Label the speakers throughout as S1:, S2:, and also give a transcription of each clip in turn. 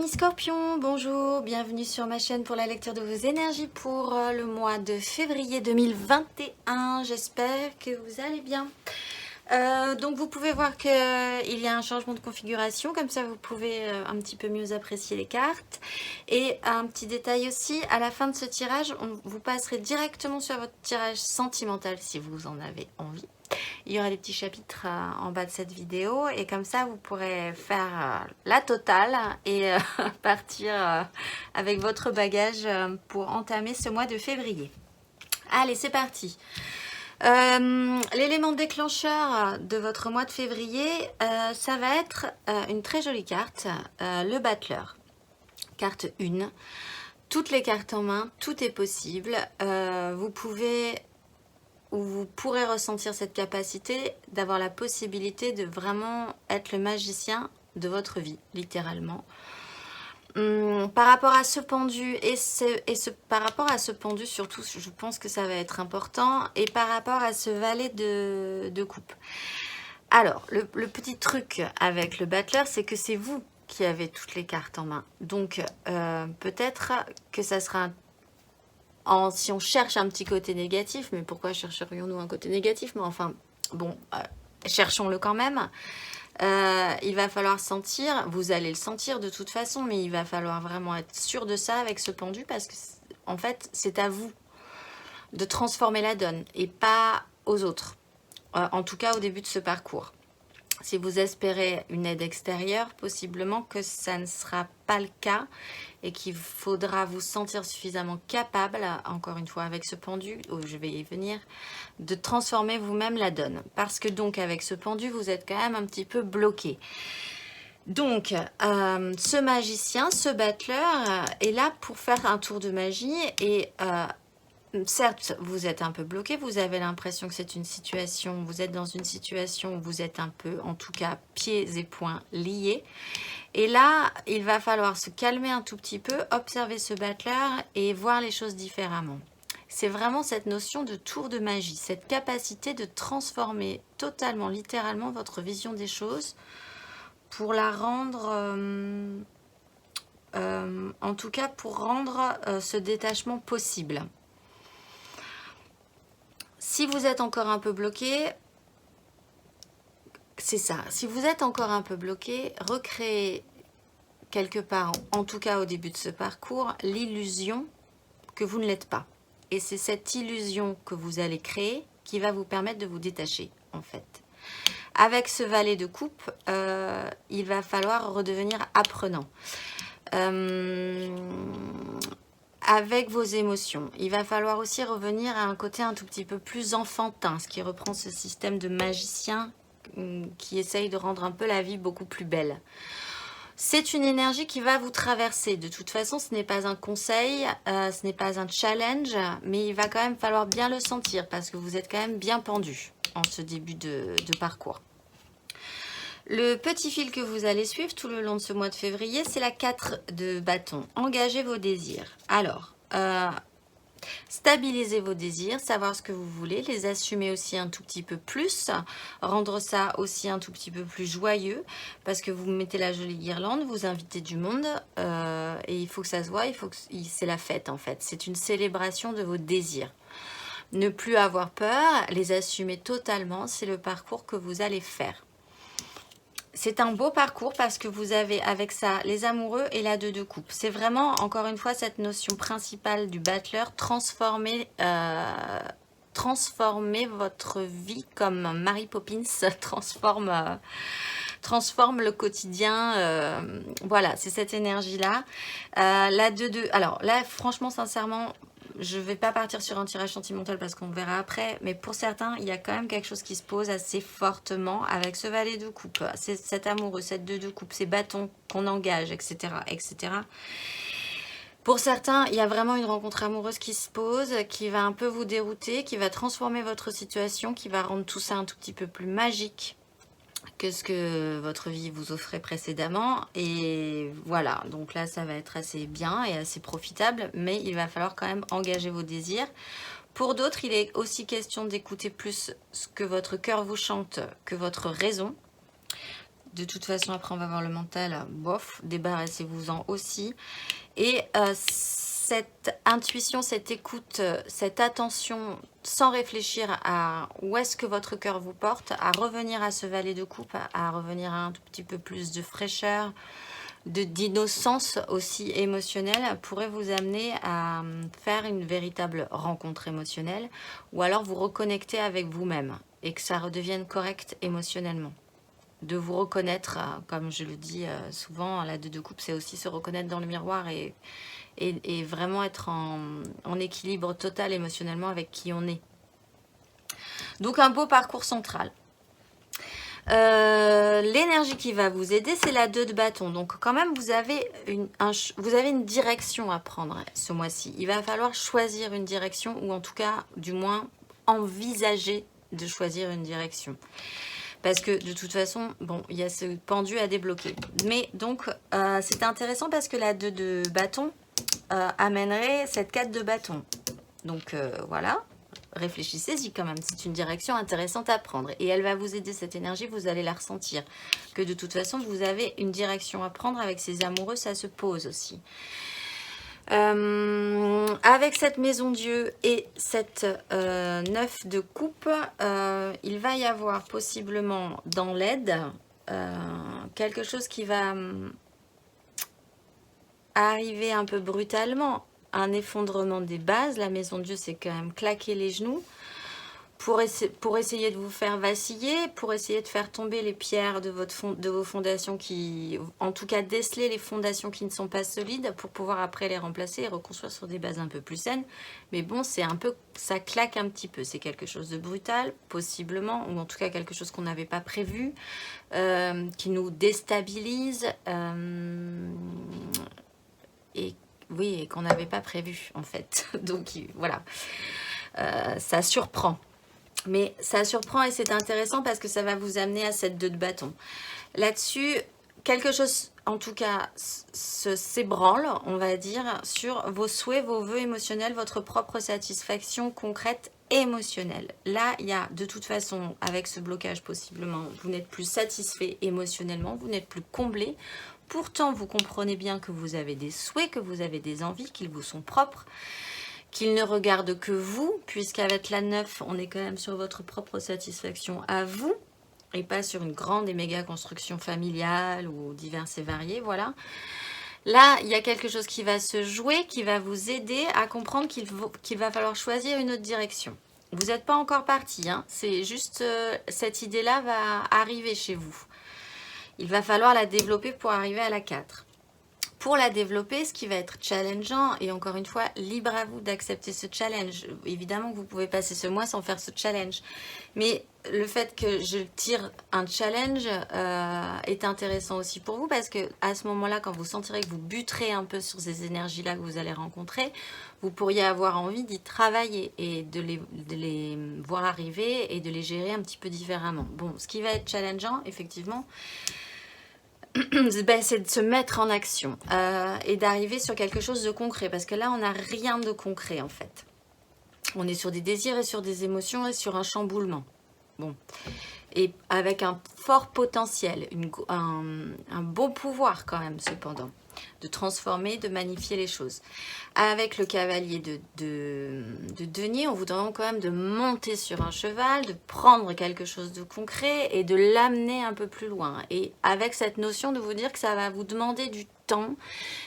S1: Amis Scorpions, bonjour, bienvenue sur ma chaîne pour la lecture de vos énergies pour le mois de février 2021. J'espère que vous allez bien. Donc vous pouvez voir qu'il y a un changement de configuration, comme ça vous pouvez un petit peu mieux apprécier les cartes. Et un petit détail aussi, à la fin de ce tirage, vous passerez directement sur votre tirage sentimental si vous en avez envie. Il y aura des petits chapitres en bas de cette vidéo et comme ça vous pourrez faire la totale et partir avec votre bagage pour entamer ce mois de février. Allez, c'est parti. L'élément déclencheur de votre mois de février, ça va être une très jolie carte, le battleur. Carte 1. Toutes les cartes en main, tout est possible. Vous pouvez... où vous pourrez ressentir cette capacité d'avoir la possibilité de vraiment être le magicien de votre vie, littéralement. Par rapport à ce pendu, par rapport à ce pendu surtout, je pense que ça va être important, et par rapport à ce valet de coupe. Alors, le petit truc avec le battleur, c'est que c'est vous qui avez toutes les cartes en main. Donc, peut-être que ça sera si on cherche un petit côté négatif, mais pourquoi chercherions-nous un côté négatif? Mais enfin, bon, cherchons-le quand même. Il va falloir sentir, vous allez le sentir de toute façon, mais il va falloir vraiment être sûr de ça avec ce pendu parce que, en fait, c'est à vous de transformer la donne et pas aux autres. En tout cas, au début de ce parcours. Si vous espérez une aide extérieure, possiblement que ça ne sera pas le cas et qu'il faudra vous sentir suffisamment capable, encore une fois avec ce pendu, je vais y venir, de transformer vous-même la donne. Parce que donc avec ce pendu, vous êtes quand même un petit peu bloqué. Donc, ce magicien, ce battleur est là pour faire un tour de magie et... certes, vous êtes un peu bloqué, vous avez l'impression que c'est une situation, vous êtes dans une situation où vous êtes un peu, en tout cas, pieds et poings liés. Et là, il va falloir se calmer un tout petit peu, observer ce battleur et voir les choses différemment. C'est vraiment cette notion de tour de magie, cette capacité de transformer totalement, littéralement, votre vision des choses pour la rendre... en tout cas, pour rendre ce détachement possible. Si vous êtes encore un peu bloqué, c'est ça. Si vous êtes encore un peu bloqué, recréez quelque part, en tout cas au début de ce parcours, l'illusion que vous ne l'êtes pas. Et c'est cette illusion que vous allez créer qui va vous permettre de vous détacher, en fait. Avec ce valet de coupe, il va falloir redevenir apprenant. Avec vos émotions. Il va falloir aussi revenir à un côté un tout petit peu plus enfantin, ce qui reprend ce système de magicien qui essaye de rendre un peu la vie beaucoup plus belle. C'est une énergie qui va vous traverser. De toute façon, ce n'est pas un conseil, ce n'est pas un challenge, mais il va quand même falloir bien le sentir parce que vous êtes quand même bien pendu en ce début de parcours. Le petit fil que vous allez suivre tout le long de ce mois de février, c'est la 4 de bâton. Engagez vos désirs. Alors, stabilisez vos désirs, savoir ce que vous voulez, les assumer aussi un tout petit peu plus, rendre ça aussi un tout petit peu plus joyeux, parce que vous mettez la jolie guirlande, vous invitez du monde, et il faut que ça se voit, c'est la fête en fait. C'est une célébration de vos désirs. Ne plus avoir peur, les assumer totalement, c'est le parcours que vous allez faire. C'est un beau parcours parce que vous avez avec ça les amoureux et la 2 de coupe. C'est vraiment, encore une fois, cette notion principale du battleur, transformer votre vie comme Mary Poppins transforme le quotidien. Voilà, c'est cette énergie-là. La 2 de... Alors là, franchement, sincèrement... Je ne vais pas partir sur un tirage sentimental parce qu'on verra après, mais pour certains, il y a quand même quelque chose qui se pose assez fortement avec ce valet de coupe. C'est cet amoureux, cette 2 de coupe, ces bâtons qu'on engage, etc., etc. Pour certains, il y a vraiment une rencontre amoureuse qui se pose, qui va un peu vous dérouter, qui va transformer votre situation, qui va rendre tout ça un tout petit peu plus magique que ce que votre vie vous offrait précédemment. Et voilà, donc là ça va être assez bien et assez profitable, mais il va falloir quand même engager vos désirs. Pour d'autres, il est aussi question d'écouter plus ce que votre cœur vous chante que votre raison. De toute façon, après, on va voir le mental. Bof, débarrassez-vous-en aussi. Et cette intuition, cette écoute, cette attention, sans réfléchir à où est-ce que votre cœur vous porte, à revenir à ce valet de coupe, à revenir à un tout petit peu plus de fraîcheur, d'innocence aussi émotionnelle, pourrait vous amener à faire une véritable rencontre émotionnelle, ou alors vous reconnecter avec vous-même et que ça redevienne correct émotionnellement. De vous reconnaître, comme je le dis souvent, la 2 de coupe, c'est aussi se reconnaître dans le miroir et vraiment être en équilibre total émotionnellement avec qui on est. Donc un beau parcours central. L'énergie qui va vous aider, c'est la 2 de bâton. Donc quand même, vous avez une direction à prendre ce mois-ci. Il va falloir choisir une direction, ou en tout cas, du moins, envisager de choisir une direction. Parce que de toute façon, bon, il y a ce pendu à débloquer. Mais donc, c'est intéressant parce que la 2 de bâton amènerait cette 4 de bâton. Donc voilà, réfléchissez-y quand même. C'est une direction intéressante à prendre. Et elle va vous aider, cette énergie, vous allez la ressentir. Que de toute façon, vous avez une direction à prendre avec ces amoureux, ça se pose aussi. Avec cette maison Dieu et cette 9 de coupe, il va y avoir possiblement dans l'aide quelque chose qui va arriver un peu brutalement, un effondrement des bases. La maison Dieu, c'est quand même claquer les genoux pour essayer de vous faire vaciller, pour essayer de faire tomber les pierres de vos fondations qui, en tout cas déceler les fondations qui ne sont pas solides pour pouvoir après les remplacer et reconstruire sur des bases un peu plus saines. Mais bon, c'est un peu, ça claque un petit peu, c'est quelque chose de brutal, possiblement, ou en tout cas quelque chose qu'on n'avait pas prévu, qui nous déstabilise, et oui, et qu'on n'avait pas prévu en fait. Donc voilà, ça surprend. Mais ça surprend et c'est intéressant parce que ça va vous amener à cette 2 de bâton. Là-dessus, quelque chose, en tout cas, s'ébranle, on va dire, sur vos souhaits, vos vœux émotionnels, votre propre satisfaction concrète émotionnelle. Là, il y a de toute façon, avec ce blocage possiblement, vous n'êtes plus satisfait émotionnellement, vous n'êtes plus comblé. Pourtant, vous comprenez bien que vous avez des souhaits, que vous avez des envies, qu'ils vous sont propres, qu'il ne regarde que vous, puisqu'avec la 9, on est quand même sur votre propre satisfaction à vous, et pas sur une grande et méga construction familiale ou diverses et variées, voilà. Là, il y a quelque chose qui va se jouer, qui va vous aider à comprendre qu'il va falloir choisir une autre direction. Vous n'êtes pas encore parti, hein, c'est juste cette idée-là va arriver chez vous. Il va falloir la développer pour arriver à la 4. Pour la développer, ce qui va être challengeant, et encore une fois, libre à vous d'accepter ce challenge. Évidemment que vous pouvez passer ce mois sans faire ce challenge. Mais le fait que je tire un challenge est intéressant aussi pour vous, parce que à ce moment-là, quand vous sentirez que vous buterez un peu sur ces énergies-là que vous allez rencontrer, vous pourriez avoir envie d'y travailler et de les voir arriver et de les gérer un petit peu différemment. Bon, ce qui va être challengeant, effectivement, c'est de se mettre en action et d'arriver sur quelque chose de concret, parce que là on n'a rien de concret en fait. On est sur des désirs et sur des émotions et sur un chamboulement. Bon, et avec un fort potentiel, un bon pouvoir quand même cependant, de transformer, de magnifier les choses. Avec le cavalier de denier, on vous demande quand même de monter sur un cheval, de prendre quelque chose de concret et de l'amener un peu plus loin. Et avec cette notion de vous dire que ça va vous demander du temps,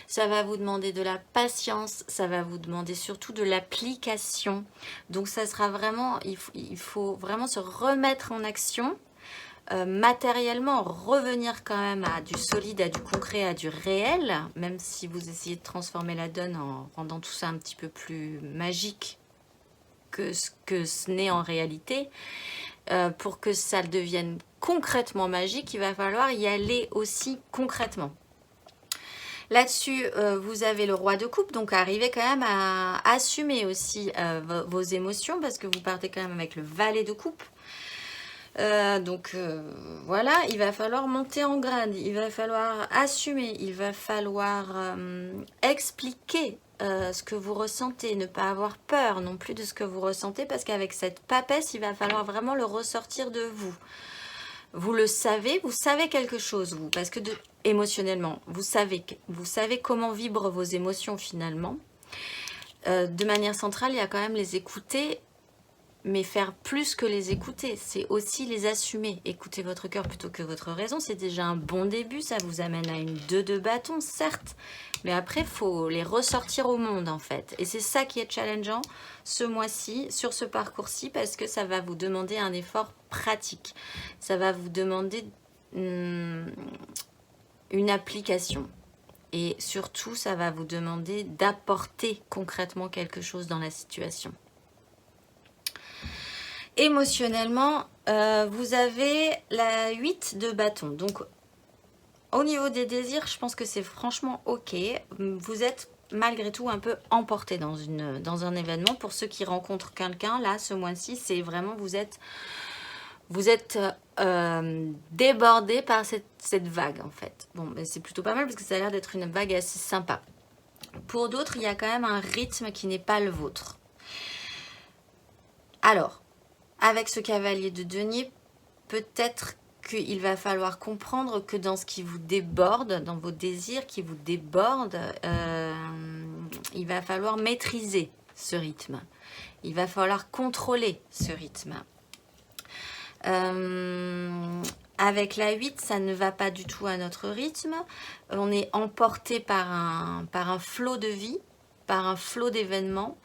S1: ça va vous demander de la patience, ça va vous demander surtout de l'application. Donc ça sera vraiment, il faut vraiment se remettre en action. Matériellement, revenir quand même à du solide, à du concret, à du réel, même si vous essayez de transformer la donne en rendant tout ça un petit peu plus magique que ce n'est en réalité. Pour que ça devienne concrètement magique, il va falloir y aller aussi concrètement. Là-dessus, vous avez le roi de coupe, donc arrivez quand même à assumer aussi vos émotions, parce que vous partez quand même avec le valet de coupe. Voilà, il va falloir monter en grade, il va falloir assumer, il va falloir expliquer ce que vous ressentez, ne pas avoir peur non plus de ce que vous ressentez, parce qu'avec cette papesse, il va falloir vraiment le ressortir de vous. vous le savez, vous savez quelque chose, vous, parce que émotionnellement, vous savez comment vibrent vos émotions finalement. De manière centrale, il y a quand même les écouter, mais faire plus que les écouter, c'est aussi les assumer. Écouter votre cœur plutôt que votre raison, c'est déjà un bon début, ça vous amène à une 2 de bâton, certes, mais après, il faut les ressortir au monde en fait. Et c'est ça qui est challengeant ce mois-ci, sur ce parcours-ci, parce que ça va vous demander un effort pratique. Ça va vous demander une application. Et surtout, ça va vous demander d'apporter concrètement quelque chose dans la situation. Émotionnellement, vous avez la 8 de bâton. Donc, au niveau des désirs, je pense que c'est franchement ok. Vous êtes malgré tout un peu emporté dans un événement. Pour ceux qui rencontrent quelqu'un, là, ce mois-ci, c'est vraiment, vous êtes débordé par cette vague, en fait. Bon, ben, c'est plutôt pas mal parce que ça a l'air d'être une vague assez sympa. Pour d'autres, il y a quand même un rythme qui n'est pas le vôtre. Alors, avec ce cavalier de denier, peut-être qu'il va falloir comprendre que dans ce qui vous déborde, dans vos désirs qui vous débordent, il va falloir maîtriser ce rythme. Il va falloir contrôler ce rythme. Avec la 8, ça ne va pas du tout à notre rythme. On est emporté par un flot de vie, par un flot d'événements.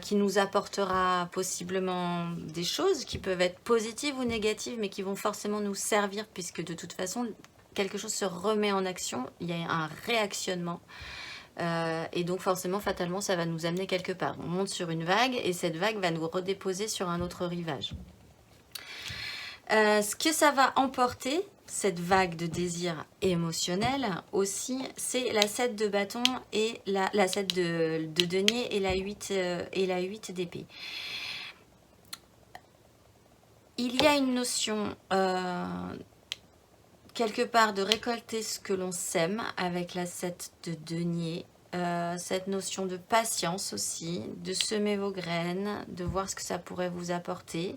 S1: Qui nous apportera possiblement des choses qui peuvent être positives ou négatives, mais qui vont forcément nous servir, puisque de toute façon, quelque chose se remet en action, il y a un réactionnement, et donc forcément, fatalement, ça va nous amener quelque part. On monte sur une vague, et cette vague va nous redéposer sur un autre rivage. Ce que ça va emporter, cette vague de désir émotionnel aussi, c'est la 7 de bâton et la 7 de denier et la 8 d'épée. Il y a une notion quelque part de récolter ce que l'on sème avec la 7 de denier. Cette notion de patience aussi, de semer vos graines, de voir ce que ça pourrait vous apporter.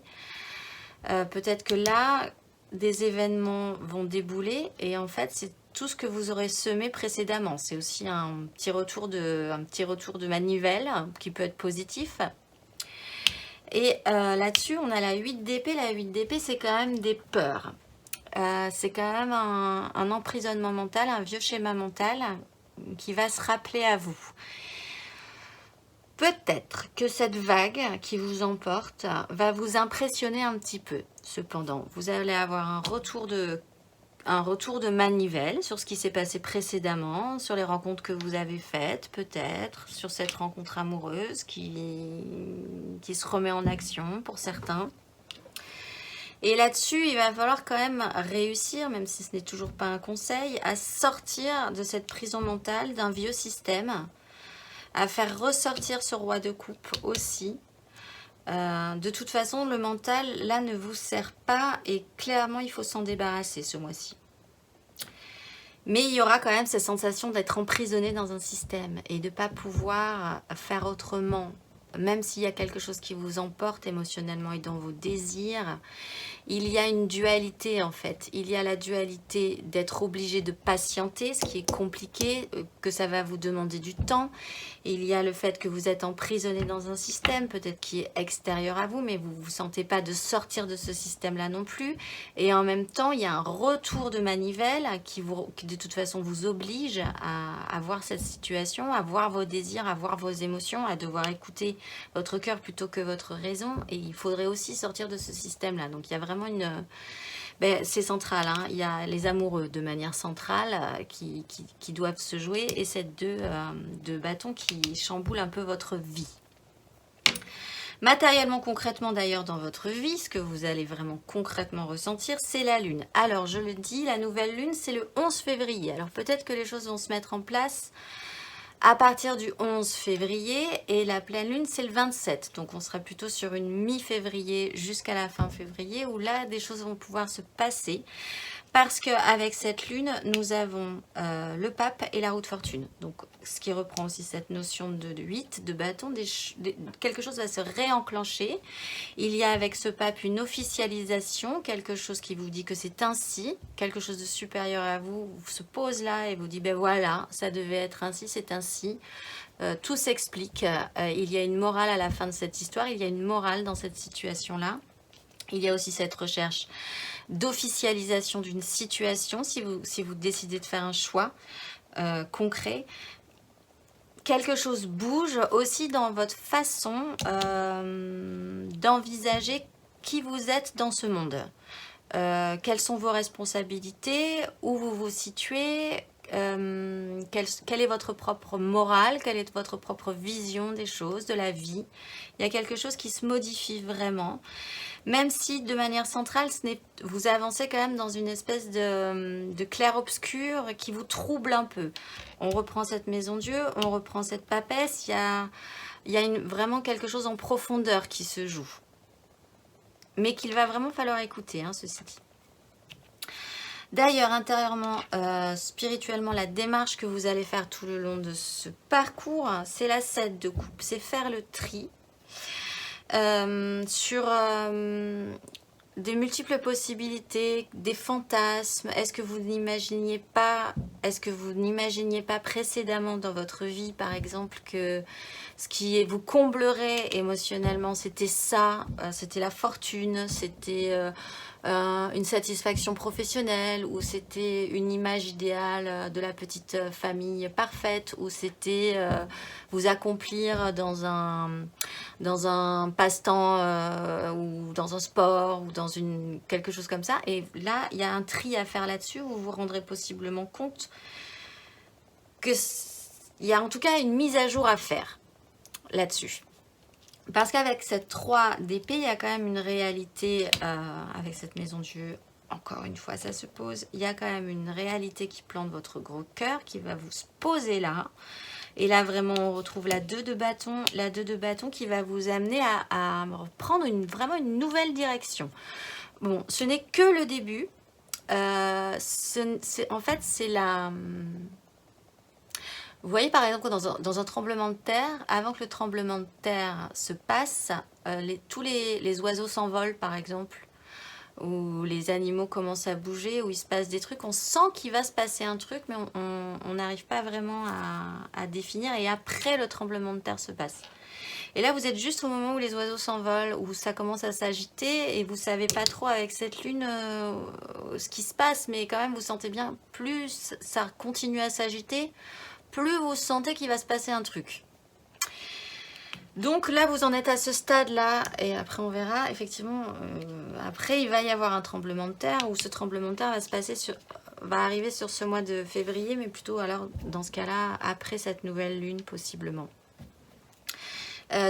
S1: Peut-être que là, des événements vont débouler et en fait, c'est tout ce que vous aurez semé précédemment. C'est aussi un petit retour de manivelle qui peut être positif. Et là-dessus, on a la 8 d'épée. La 8 d'épée, c'est quand même des peurs. C'est quand même un emprisonnement mental, un vieux schéma mental qui va se rappeler à vous. Peut-être que cette vague qui vous emporte va vous impressionner un petit peu. Cependant, vous allez avoir un retour de manivelle sur ce qui s'est passé précédemment, sur les rencontres que vous avez faites, peut-être, sur cette rencontre amoureuse qui se remet en action pour certains. Et là-dessus, il va falloir quand même réussir, même si ce n'est toujours pas un conseil, à sortir de cette prison mentale d'un vieux système, à faire ressortir ce roi de coupe aussi. De toute façon, le mental, là, ne vous sert pas et clairement, il faut s'en débarrasser ce mois-ci. Mais il y aura quand même cette sensation d'être emprisonné dans un système et de ne pas pouvoir faire autrement. Même s'il y a quelque chose qui vous emporte émotionnellement et dans vos désirs, il y a une dualité en fait. Il y a la dualité d'être obligé de patienter, ce qui est compliqué, que ça va vous demander du temps. Il y a le fait que vous êtes emprisonné dans un système, peut-être qui est extérieur à vous, mais vous ne vous sentez pas de sortir de ce système-là non plus. Et en même temps, il y a un retour de manivelle qui de toute façon vous oblige à voir cette situation, à voir vos désirs, à voir vos émotions, à devoir écouter votre cœur plutôt que votre raison. Et il faudrait aussi sortir de ce système-là. Donc il y a vraiment c'est central, hein. Il y a les amoureux de manière centrale qui doivent se jouer et cette 2 de bâton qui chamboule un peu votre vie. Matériellement, concrètement d'ailleurs dans votre vie, ce que vous allez vraiment concrètement ressentir, c'est la lune. Alors je le dis, la nouvelle lune c'est le 11 février. Alors peut-être que les choses vont se mettre en place à partir du 11 février et la pleine lune c'est le 27. Donc on sera plutôt sur une mi-février jusqu'à la fin février où là des choses vont pouvoir se passer. Parce qu'avec cette lune, nous avons le pape et la roue de fortune. Donc, ce qui reprend aussi cette notion de 8, de bâton. Quelque chose va se réenclencher. Il y a avec ce pape une officialisation, quelque chose qui vous dit que c'est ainsi. Quelque chose de supérieur à vous se pose là et vous dit, ben voilà, ça devait être ainsi, c'est ainsi. Tout s'explique. Il y a une morale à la fin de cette histoire. Il y a une morale dans cette situation-là. Il y a aussi cette recherche d'officialisation d'une situation, si vous décidez de faire un choix concret. Quelque chose bouge aussi dans votre façon d'envisager qui vous êtes dans ce monde. Quelles sont vos responsabilités, où vous vous situez, quelle est votre propre morale, quelle est votre propre vision des choses, de la vie. Il y a quelque chose qui se modifie vraiment. Même si de manière centrale, vous avancez quand même dans une espèce de clair-obscur qui vous trouble un peu. On reprend cette maison Dieu, on reprend cette papesse, il y a vraiment quelque chose en profondeur qui se joue. Mais qu'il va vraiment falloir écouter, hein, ceci dit. D'ailleurs, intérieurement, spirituellement, la démarche que vous allez faire tout le long de ce parcours, c'est la 7 de coupe, c'est faire le tri. Sur des multiples possibilités, des fantasmes. Est-ce que vous n'imaginiez pas précédemment dans votre vie, par exemple, que ce qui vous comblerait émotionnellement, c'était ça, c'était la fortune, c'était une satisfaction professionnelle, ou c'était une image idéale de la petite famille parfaite, ou c'était vous accomplir dans un passe-temps ou dans un sport ou dans quelque chose comme ça. Et là, il y a un tri à faire là-dessus. Vous vous rendrez possiblement compte qu'il y a en tout cas une mise à jour à faire là-dessus. Parce qu'avec cette 3 d'épée, il y a quand même une réalité, avec cette maison Dieu, encore une fois, ça se pose. Il y a quand même une réalité qui plante votre gros cœur, qui va vous se poser là. Et là, vraiment, on retrouve la 2 de bâton. La 2 de bâton qui va vous amener à prendre vraiment une nouvelle direction. Bon, ce n'est que le début. En fait, c'est la... Vous voyez, par exemple, dans un tremblement de terre, avant que le tremblement de terre se passe, tous les oiseaux s'envolent, par exemple, où les animaux commencent à bouger, où il se passe des trucs. On sent qu'il va se passer un truc, mais on n'arrive pas vraiment à définir. Et après, le tremblement de terre se passe. Et là, vous êtes juste au moment où les oiseaux s'envolent, où ça commence à s'agiter, et vous savez pas trop avec cette lune ce qui se passe, mais quand même, vous sentez bien, plus ça continue à s'agiter, plus vous sentez qu'il va se passer un truc. Donc là, vous en êtes à ce stade-là, et après on verra, effectivement, après il va y avoir un tremblement de terre, où ce tremblement de terre va arriver sur ce mois de février, mais plutôt alors, dans ce cas-là, après cette nouvelle lune, possiblement.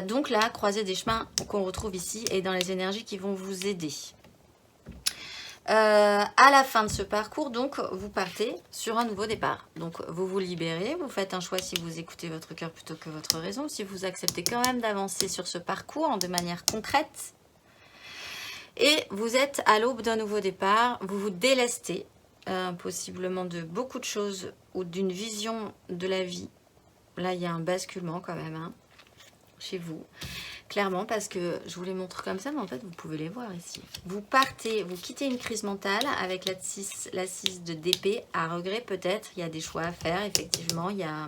S1: Donc là, croisée des chemins qu'on retrouve ici, et dans les énergies qui vont vous aider. À la fin de ce parcours, donc, vous partez sur un nouveau départ. Donc, vous vous libérez, vous faites un choix si vous écoutez votre cœur plutôt que votre raison, si vous acceptez quand même d'avancer sur ce parcours de manière concrète. Et vous êtes à l'aube d'un nouveau départ, vous vous délestez possiblement de beaucoup de choses ou d'une vision de la vie. Là, il y a un basculement quand même, hein, chez vous. Clairement, parce que je vous les montre comme ça, mais en fait, vous pouvez les voir ici. Vous quittez une crise mentale avec la 6 de d'épée, à regret peut-être. Il y a des choix à faire, effectivement. Il y a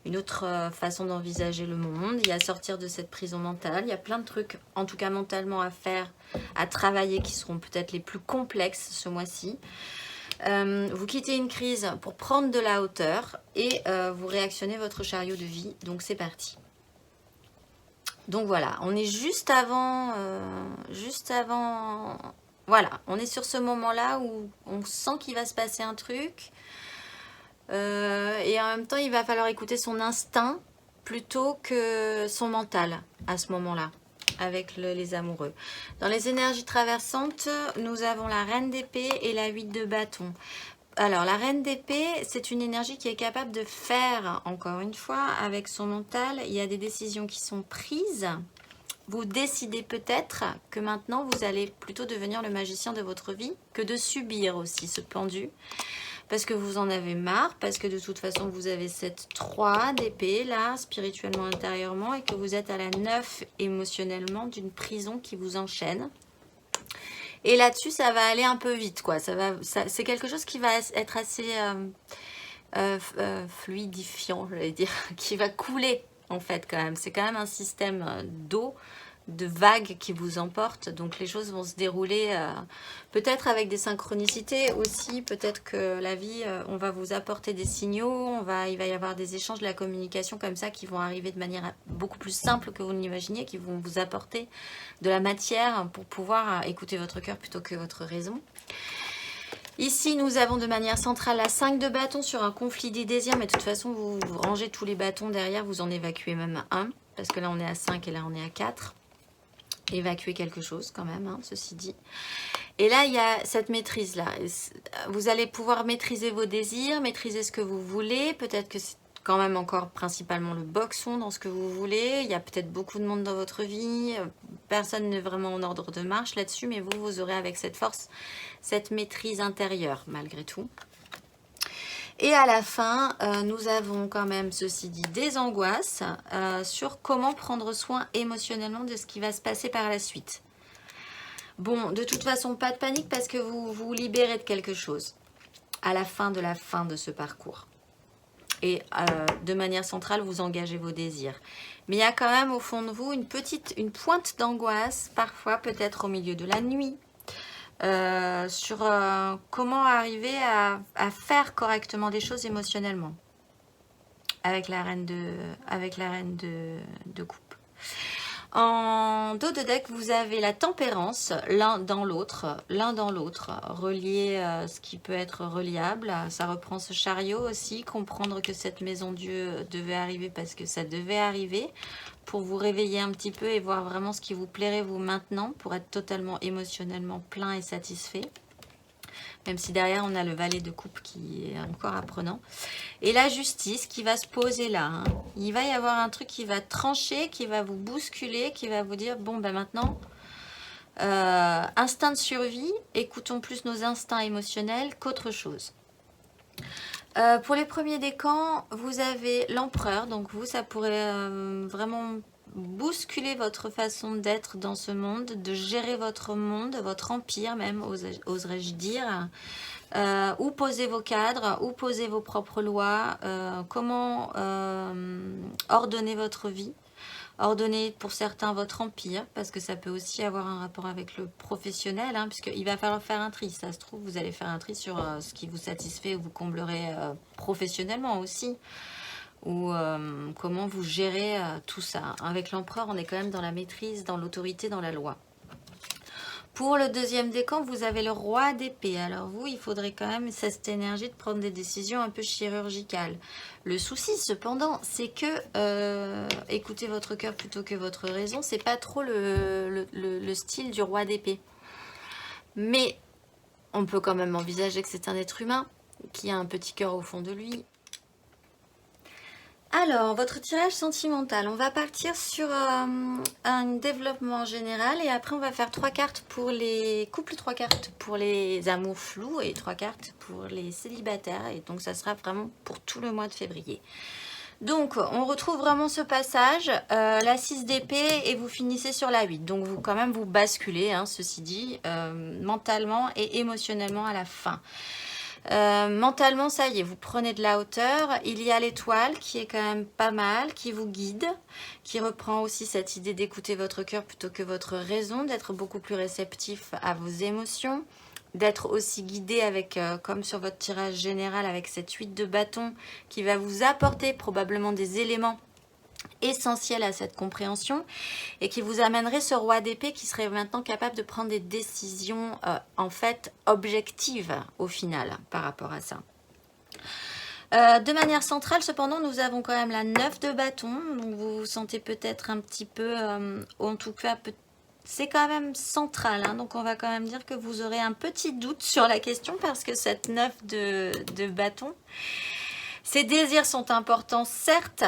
S1: une autre façon d'envisager le monde. Il y a sortir de cette prison mentale. Il y a plein de trucs, en tout cas mentalement, à faire, à travailler, qui seront peut-être les plus complexes ce mois-ci. Vous quittez une crise pour prendre de la hauteur et vous réactionnez votre chariot de vie. Donc, c'est parti. Donc voilà, on est juste avant, voilà, on est sur ce moment-là où on sent qu'il va se passer un truc. Et en même temps, il va falloir écouter son instinct plutôt que son mental à ce moment-là, avec les amoureux. Dans les énergies traversantes, nous avons la reine d'épée et la 8 de bâton. Alors, la reine d'épée, c'est une énergie qui est capable de faire, encore une fois, avec son mental. Il y a des décisions qui sont prises vous décidez peut-être que maintenant vous allez plutôt devenir le magicien de votre vie que de subir aussi ce pendu. Parce que vous en avez marre, parce que de toute façon vous avez cette 3 d'épée là, spirituellement, intérieurement, et que vous êtes à la 9 émotionnellement d'une prison qui vous enchaîne. Et là-dessus, ça va aller un peu vite, quoi. C'est quelque chose qui va être assez fluidifiant, j'allais dire, qui va couler, en fait, quand même. C'est quand même un système d'eau, de vagues qui vous emportent. Donc, les choses vont se dérouler peut-être avec des synchronicités aussi. Peut-être que la vie, on va vous apporter des signaux. Il va y avoir des échanges, de la communication comme ça qui vont arriver de manière beaucoup plus simple que vous ne l'imaginez, qui vont vous apporter de la matière pour pouvoir écouter votre cœur plutôt que votre raison. Ici, nous avons de manière centrale la 5 de bâton sur un conflit des désirs. Mais de toute façon, vous rangez tous les bâtons derrière, vous en évacuez même un. Parce que là, on est à 5 et là, on est à 4. Évacuer quelque chose quand même, hein, ceci dit. Et là, il y a cette maîtrise-là. Vous allez pouvoir maîtriser vos désirs, maîtriser ce que vous voulez. Peut-être que c'est quand même encore principalement le boxon dans ce que vous voulez. Il y a peut-être beaucoup de monde dans votre vie. Personne n'est vraiment en ordre de marche là-dessus, mais vous aurez avec cette force, cette maîtrise intérieure, malgré tout. Et à la fin, nous avons quand même, ceci dit, des angoisses sur comment prendre soin émotionnellement de ce qui va se passer par la suite. Bon, de toute façon, pas de panique parce que vous vous libérez de quelque chose à la fin de ce parcours. Et de manière centrale, vous engagez vos désirs. Mais il y a quand même au fond de vous une pointe d'angoisse, parfois peut-être au milieu de la nuit, sur comment arriver à faire correctement des choses émotionnellement avec la reine de coupe. En dos de deck, vous avez la tempérance, l'un dans l'autre, relié ce qui peut être reliable. Ça reprend ce chariot aussi, comprendre que cette maison Dieu devait arriver parce que ça devait arriver, pour vous réveiller un petit peu et voir vraiment ce qui vous plairait vous maintenant, pour être totalement émotionnellement plein et satisfait. Même si derrière on a le valet de coupe qui est encore apprenant. Et la justice qui va se poser là. Hein. Il va y avoir un truc qui va trancher, qui va vous bousculer, qui va vous dire, bon ben maintenant, instinct de survie, écoutons plus nos instincts émotionnels qu'autre chose. Pour les premiers décans, vous avez l'empereur. Donc vous, ça pourrait vraiment bousculer votre façon d'être dans ce monde, de gérer votre monde, votre empire même, oserais-je dire, où poser vos cadres, où poser vos propres lois, comment ordonner votre vie, ordonner pour certains votre empire, parce que ça peut aussi avoir un rapport avec le professionnel, hein, puisqu'il va falloir faire un tri. Ça se trouve, vous allez faire un tri sur ce qui vous satisfait ou vous comblerez professionnellement aussi. Ou comment vous gérez tout ça. Avec l'empereur, on est quand même dans la maîtrise, dans l'autorité, dans la loi. Pour le deuxième décan, vous avez le roi d'épée. Alors vous, il faudrait quand même cette énergie de prendre des décisions un peu chirurgicales. Le souci, cependant, c'est que écoutez votre cœur plutôt que votre raison, c'est pas trop le style du roi d'épée. Mais on peut quand même envisager que c'est un être humain qui a un petit cœur au fond de lui. Alors, votre tirage sentimental, on va partir sur un développement général et après on va faire 3 cartes pour les couples, 3 cartes pour les amours flous et 3 cartes pour les célibataires. Et donc ça sera vraiment pour tout le mois de février. Donc on retrouve vraiment ce passage, la 6 d'épée et vous finissez sur la 8. Donc vous quand même vous basculez, hein, ceci dit, mentalement et émotionnellement à la fin. Mentalement, ça y est, vous prenez de la hauteur. Il y a l'étoile qui est quand même pas mal, qui vous guide, qui reprend aussi cette idée d'écouter votre cœur plutôt que votre raison, d'être beaucoup plus réceptif à vos émotions, d'être aussi guidé avec, comme sur votre tirage général, avec cette 8 de bâton qui va vous apporter probablement des éléments essentiel à cette compréhension et qui vous amènerait ce roi d'épée qui serait maintenant capable de prendre des décisions en fait objectives au final par rapport à ça. De manière centrale cependant nous avons quand même la 9 de bâton, donc vous vous sentez peut-être un petit peu, en tout cas c'est quand même central, hein, donc on va quand même dire que vous aurez un petit doute sur la question parce que cette 9 de bâton, ces désirs sont importants certes,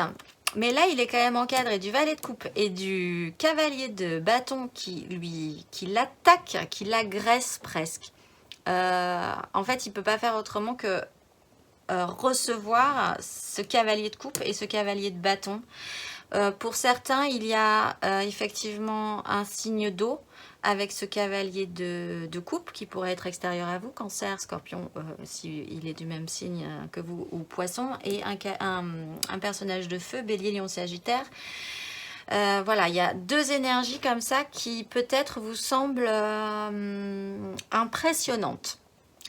S1: Mais là, il est quand même encadré du valet de coupe et du cavalier de bâton qui l'attaque, qui l'agresse presque. En fait, il ne peut pas faire autrement que recevoir ce cavalier de coupe et ce cavalier de bâton. Pour certains, il y a effectivement un signe d'eau avec ce cavalier de coupe qui pourrait être extérieur à vous, Cancer, Scorpion, s'il est du même signe que vous, ou Poisson, et un personnage de feu, Bélier, Lion, Sagittaire. Voilà, il y a deux énergies comme ça qui peut-être vous semblent impressionnantes,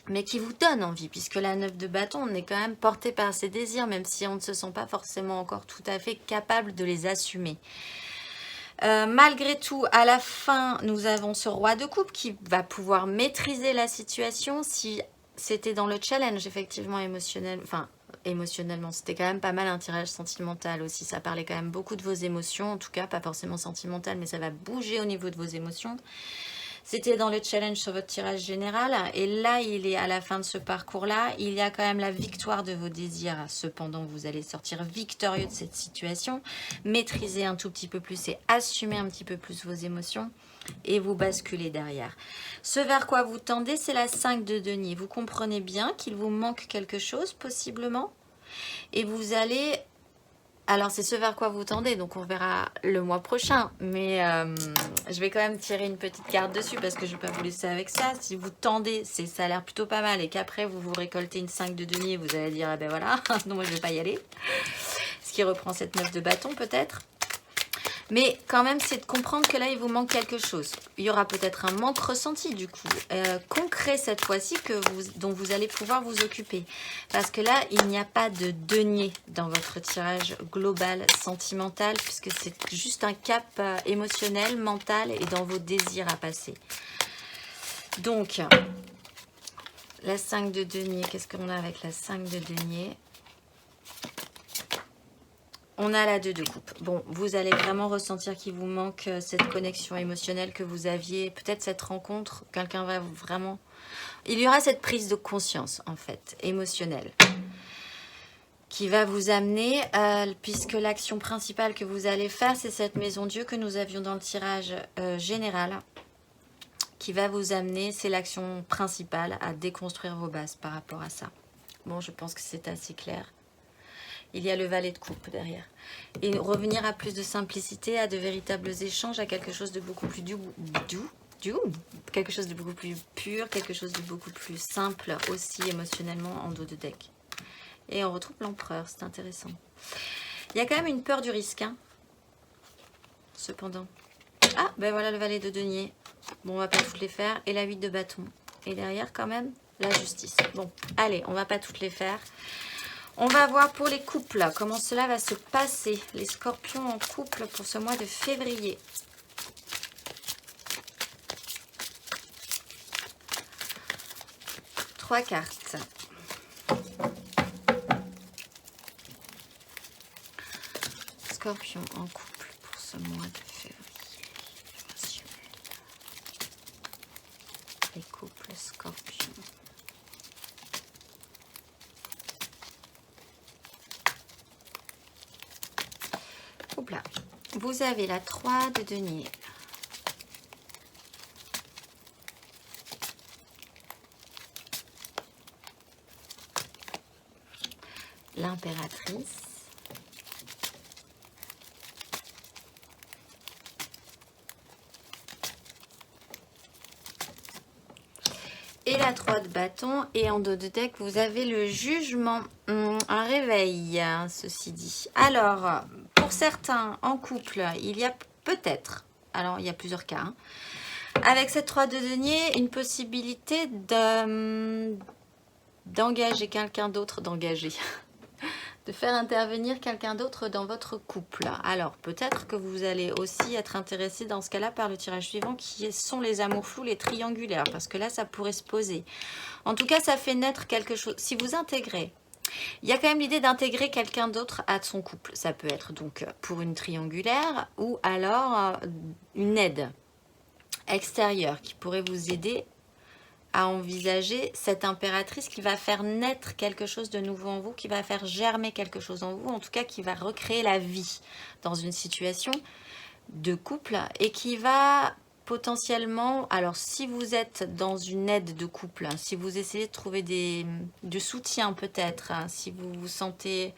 S1: mais qui vous donnent envie, puisque la 9 de bâton, on est quand même porté par ses désirs, même si on ne se sent pas forcément encore tout à fait capable de les assumer. Malgré tout, à la fin, nous avons ce roi de coupe qui va pouvoir maîtriser la situation. Si c'était dans le challenge, effectivement, émotionnellement, c'était quand même pas mal un tirage sentimental aussi. Ça parlait quand même beaucoup de vos émotions, en tout cas, pas forcément sentimental, mais ça va bouger au niveau de vos émotions. C'était dans le challenge sur votre tirage général. Et là, il est à la fin de ce parcours-là. Il y a quand même la victoire de vos désirs. Cependant, vous allez sortir victorieux de cette situation. Maîtriser un tout petit peu plus et assumer un petit peu plus vos émotions. Et vous basculez derrière. Ce vers quoi vous tendez, c'est la 5 de denier. Vous comprenez bien qu'il vous manque quelque chose, possiblement. Et vous allez... Alors, c'est ce vers quoi vous tendez, donc on verra le mois prochain. Mais je vais quand même tirer une petite carte dessus parce que je ne vais pas vous laisser avec ça. Si vous tendez, ça a l'air plutôt pas mal et qu'après, vous récoltez une 5 de denier, vous allez dire, ah ben voilà, non, moi je ne vais pas y aller. Ce qui reprend cette 9 de bâton peut-être. Mais quand même, c'est de comprendre que là, il vous manque quelque chose. Il y aura peut-être un manque ressenti, du coup, concret cette fois-ci, dont vous allez pouvoir vous occuper. Parce que là, il n'y a pas de denier dans votre tirage global, sentimental, puisque c'est juste un cap émotionnel, mental et dans vos désirs à passer. Donc, la 5 de denier, qu'est-ce qu'on a avec la 5 de denier ? On a la 2 de coupe. Bon, vous allez vraiment ressentir qu'il vous manque cette connexion émotionnelle que vous aviez. Peut-être cette rencontre, quelqu'un va vraiment... Il y aura cette prise de conscience, en fait, émotionnelle, qui va vous amener, puisque l'action principale que vous allez faire, c'est cette maison Dieu que nous avions dans le tirage général, qui va vous amener, c'est l'action principale, à déconstruire vos bases par rapport à ça. Bon, je pense que c'est assez clair. Il y a le valet de coupe derrière. Et revenir à plus de simplicité, à de véritables échanges, à quelque chose de beaucoup plus doux, quelque chose de beaucoup plus pur, quelque chose de beaucoup plus simple aussi émotionnellement en dos de deck. Et on retrouve l'empereur, c'est intéressant. Il y a quand même une peur du risque, hein, cependant. Ah, ben voilà le valet de denier. Bon, on va pas toutes les faire. Et la 8 de bâton. Et derrière, quand même, la justice. Bon, allez, on va pas toutes les faire. On va voir pour les couples, comment cela va se passer. Les scorpions en couple pour ce mois de février. Trois cartes. Scorpion en couple pour ce mois de février. Émotionnel. Les couples scorpions. Là. Vous avez la 3 de denier. L'impératrice. Et la 3 de bâton. Et en dos de deck, vous avez le jugement. Un réveil, ceci dit. Alors... Pour certains, en couple, il y a peut-être, alors il y a plusieurs cas, hein, avec cette 3 de denier, une possibilité d'engager quelqu'un d'autre, de faire intervenir quelqu'un d'autre dans votre couple. Alors, peut-être que vous allez aussi être intéressé dans ce cas-là par le tirage suivant, qui sont les amours flous, les triangulaires, parce que là, ça pourrait se poser. En tout cas, ça fait naître quelque chose. Si vous intégrez, il y a quand même l'idée d'intégrer quelqu'un d'autre à son couple. Ça peut être donc pour une triangulaire ou alors une aide extérieure qui pourrait vous aider à envisager cette impératrice qui va faire naître quelque chose de nouveau en vous, qui va faire germer quelque chose en vous, en tout cas qui va recréer la vie dans une situation de couple et qui va potentiellement, alors si vous êtes dans une aide de couple, si vous essayez de trouver du soutien peut-être, si vous vous sentez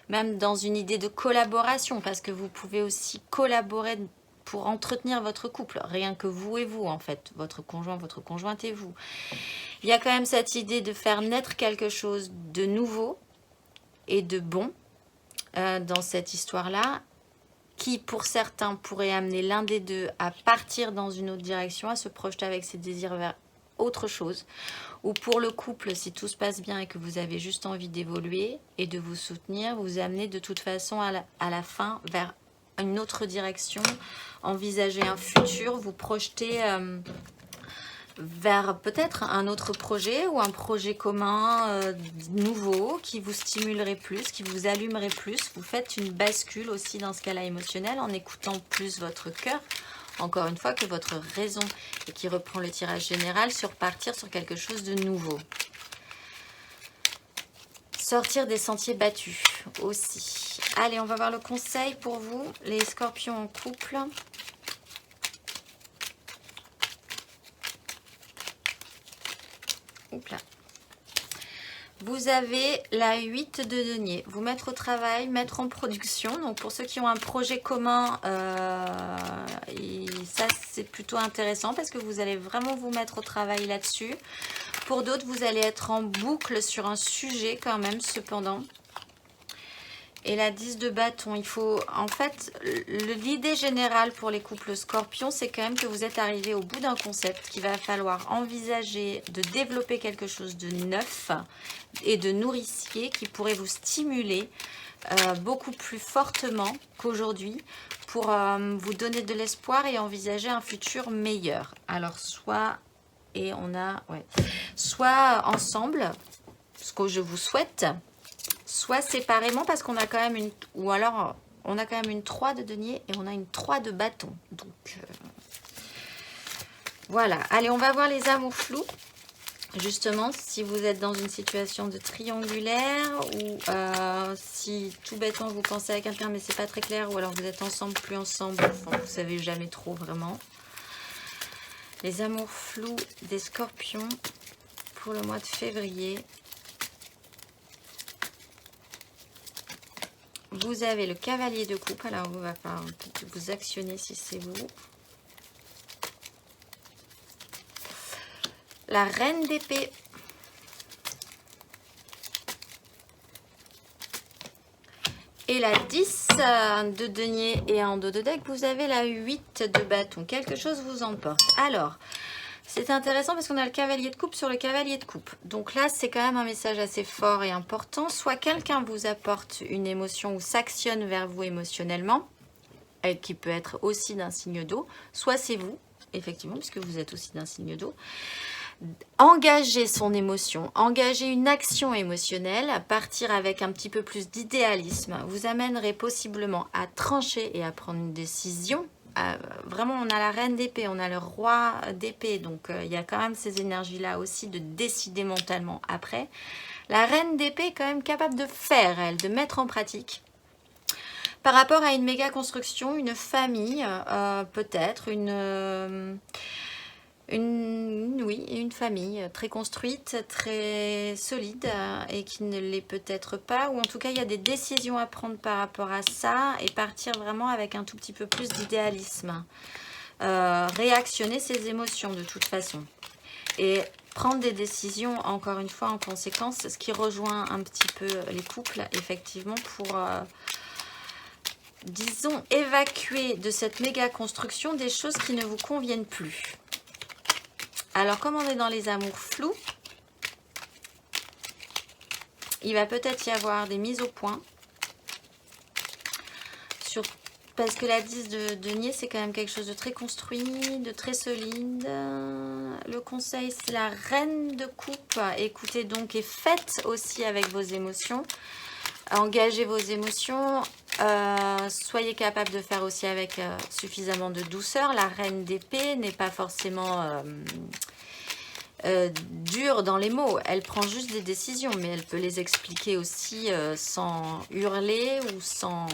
S1: même dans une idée de collaboration, parce que vous pouvez aussi collaborer pour entretenir votre couple, rien que vous et vous en fait, votre conjoint, votre conjointe et vous. Il y a quand même cette idée de faire naître quelque chose de nouveau et de bon dans cette histoire-là, qui pour certains pourrait amener l'un des deux à partir dans une autre direction, à se projeter avec ses désirs vers autre chose. Ou pour le couple, si tout se passe bien et que vous avez juste envie d'évoluer et de vous soutenir, vous amener de toute façon à la fin vers une autre direction, envisager un futur, vous projeter vers peut-être un autre projet ou un projet commun nouveau qui vous stimulerait plus, qui vous allumerait plus. Vous faites une bascule aussi dans ce cas-là émotionnel en écoutant plus votre cœur, encore une fois, que votre raison, et qui reprend le tirage général sur partir sur quelque chose de nouveau. Sortir des sentiers battus aussi. Allez, on va voir le conseil pour vous, les scorpions en couple. Là. Vous avez la 8 de denier. Vous mettre au travail, mettre en production. Donc pour ceux qui ont un projet commun, ça c'est plutôt intéressant parce que vous allez vraiment vous mettre au travail là-dessus. Pour d'autres, vous allez être en boucle sur un sujet quand même cependant. Et la 10 de bâton, il faut, en fait, l'idée générale pour les couples scorpions, c'est quand même que vous êtes arrivé au bout d'un concept, qu'il va falloir envisager de développer quelque chose de neuf et de nourricier qui pourrait vous stimuler beaucoup plus fortement qu'aujourd'hui pour vous donner de l'espoir et envisager un futur meilleur. Alors, soit ensemble, ce que je vous souhaite, soit séparément parce qu'on a quand même une... Ou alors, on a quand même une 3 de denier et on a une 3 de bâton. Donc, voilà. Allez, on va voir les amours flous. Justement, si vous êtes dans une situation de triangulaire ou si tout bêtement vous pensez à quelqu'un mais c'est pas très clair ou alors vous êtes ensemble, plus ensemble, enfin, vous savez jamais trop vraiment. Les amours flous des scorpions pour le mois de février. Vous avez le cavalier de coupe. Alors, on va falloir vous actionner si c'est vous. La reine d'épée. Et la 10 de denier et en dos de deck, vous avez la 8 de bâton. Quelque chose vous emporte. Alors, c'est intéressant parce qu'on a le cavalier de coupe sur le cavalier de coupe. Donc là, c'est quand même un message assez fort et important. Soit quelqu'un vous apporte une émotion ou s'actionne vers vous émotionnellement, et qui peut être aussi d'un signe d'eau. Soit c'est vous, effectivement, puisque vous êtes aussi d'un signe d'eau. Engager son émotion, engager une action émotionnelle, partir avec un petit peu plus d'idéalisme, vous amènerait possiblement à trancher et à prendre une décision. Vraiment, on a la reine d'épée, on a le roi d'épée, donc il y a quand même ces énergies-là aussi de décider mentalement après. La reine d'épée est quand même capable de faire, elle, de mettre en pratique. Par rapport à une méga construction, une famille, peut-être, une famille très construite, très solide et qui ne l'est peut-être pas, ou en tout cas il y a des décisions à prendre par rapport à ça et partir vraiment avec un tout petit peu plus d'idéalisme, réactionner ses émotions de toute façon et prendre des décisions encore une fois en conséquence, ce qui rejoint un petit peu les couples effectivement pour disons évacuer de cette méga construction des choses qui ne vous conviennent plus. Alors, comme on est dans les amours flous, il va peut-être y avoir des mises au point. Parce que la 10 de denier, c'est quand même quelque chose de très construit, de très solide. Le conseil, c'est la reine de coupe. Écoutez donc et faites aussi avec vos émotions. Engagez vos émotions. Soyez capable de faire aussi avec suffisamment de douceur. La reine d'épée n'est pas forcément... dure dans les mots. Elle prend juste des décisions, mais elle peut les expliquer aussi sans hurler ou sans...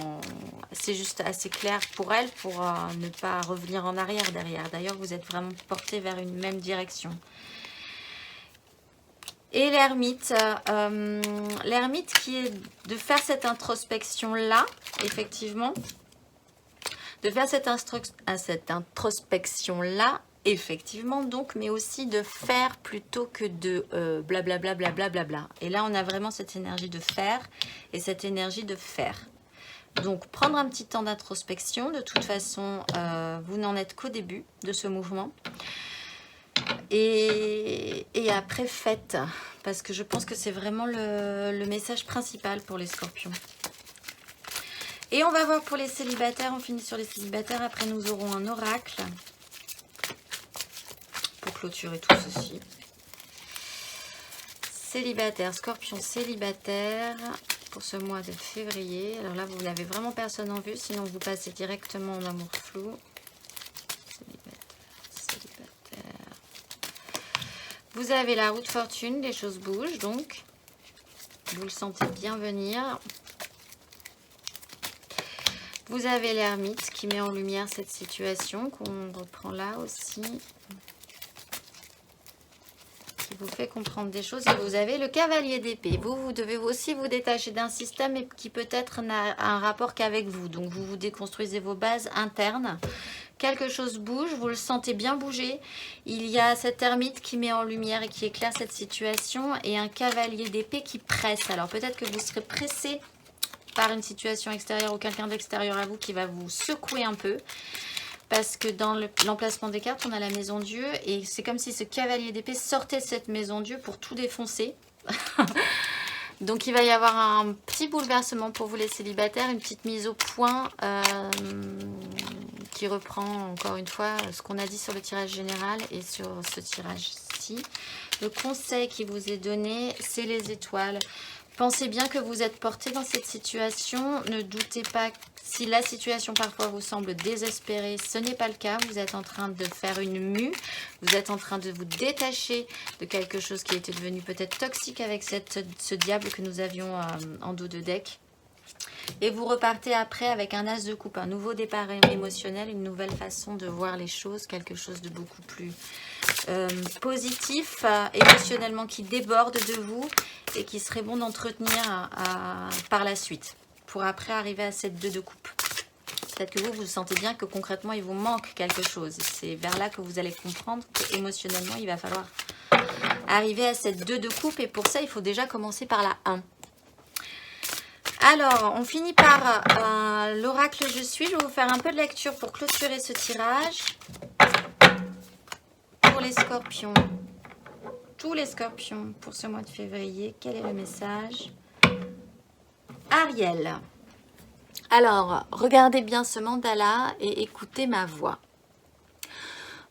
S1: C'est juste assez clair pour elle pour ne pas revenir en arrière derrière. D'ailleurs, vous êtes vraiment porté vers une même direction. Et l'ermite qui est de faire cette introspection-là, effectivement, de faire cette introspection-là, effectivement, donc, mais aussi de faire plutôt que de blablabla. Bla. Et là, on a vraiment cette énergie de faire et cette énergie de faire. Donc, prendre un petit temps d'introspection. De toute façon, vous n'en êtes qu'au début de ce mouvement. Et après, faites. Parce que je pense que c'est vraiment le message principal pour les scorpions. Et on va voir pour les célibataires. On finit sur les célibataires. Après, nous aurons un oracle. Pour clôturer tout ceci. Célibataire, scorpion célibataire. Pour ce mois de février. Alors là, vous n'avez vraiment personne en vue. Sinon, vous passez directement en amour flou. Vous avez la roue de fortune, les choses bougent, donc vous le sentez bien venir. Vous avez l'ermite qui met en lumière cette situation, qu'on reprend là aussi, qui vous fait comprendre des choses. Et vous avez le cavalier d'épée. Vous devez aussi vous détacher d'un système qui peut-être n'a un rapport qu'avec vous. Donc vous vous déconstruisez vos bases internes. Quelque chose bouge, vous le sentez bien bouger. Il y a cette ermite qui met en lumière et qui éclaire cette situation et un cavalier d'épée qui presse. Alors peut-être que vous serez pressé par une situation extérieure ou quelqu'un d'extérieur à vous qui va vous secouer un peu. Parce que dans l'emplacement des cartes, on a la maison Dieu et c'est comme si ce cavalier d'épée sortait de cette maison Dieu pour tout défoncer. Donc il va y avoir un petit bouleversement pour vous les célibataires, une petite mise au point qui reprend encore une fois ce qu'on a dit sur le tirage général et sur ce tirage-ci. Le conseil qui vous est donné, c'est les étoiles. Pensez bien que vous êtes porté dans cette situation. Ne doutez pas si la situation parfois vous semble désespérée. Ce n'est pas le cas. Vous êtes en train de faire une mue. Vous êtes en train de vous détacher de quelque chose qui était devenu peut-être toxique avec ce diable que nous avions en dos de deck. Et vous repartez après avec un as de coupe, un nouveau départ émotionnel, une nouvelle façon de voir les choses, quelque chose de beaucoup plus positif, émotionnellement qui déborde de vous et qui serait bon d'entretenir par la suite pour après arriver à cette 2 de coupe. Peut-être que vous sentez bien que concrètement il vous manque quelque chose. C'est vers là que vous allez comprendre qu'émotionnellement il va falloir arriver à cette 2 de coupe et pour ça il faut déjà commencer par la 1. Alors, on finit par l'oracle Je suis. Je vais vous faire un peu de lecture pour clôturer ce tirage. Pour les scorpions, tous les scorpions pour ce mois de février, quel est le message? Ariel. Alors, regardez bien ce mandala et écoutez ma voix.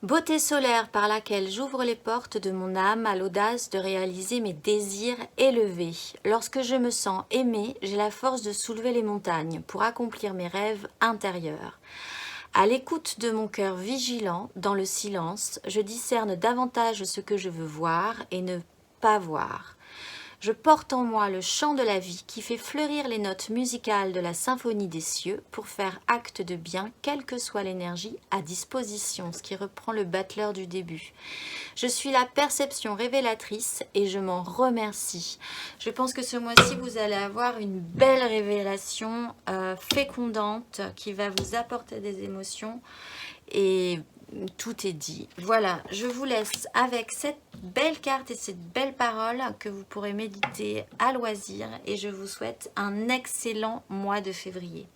S1: Beauté solaire par laquelle j'ouvre les portes de mon âme à l'audace de réaliser mes désirs élevés. Lorsque je me sens aimée, j'ai la force de soulever les montagnes pour accomplir mes rêves intérieurs. À l'écoute de mon cœur vigilant, dans le silence, je discerne davantage ce que je veux voir et ne pas voir. Je porte en moi le chant de la vie qui fait fleurir les notes musicales de la symphonie des cieux pour faire acte de bien, quelle que soit l'énergie à disposition, ce qui reprend le battleur du début. Je suis la perception révélatrice et je m'en remercie. Je pense que ce mois-ci, vous allez avoir une belle révélation fécondante qui va vous apporter des émotions et tout est dit. Voilà, je vous laisse avec cette belle carte et cette belle parole que vous pourrez méditer à loisir et je vous souhaite un excellent mois de février.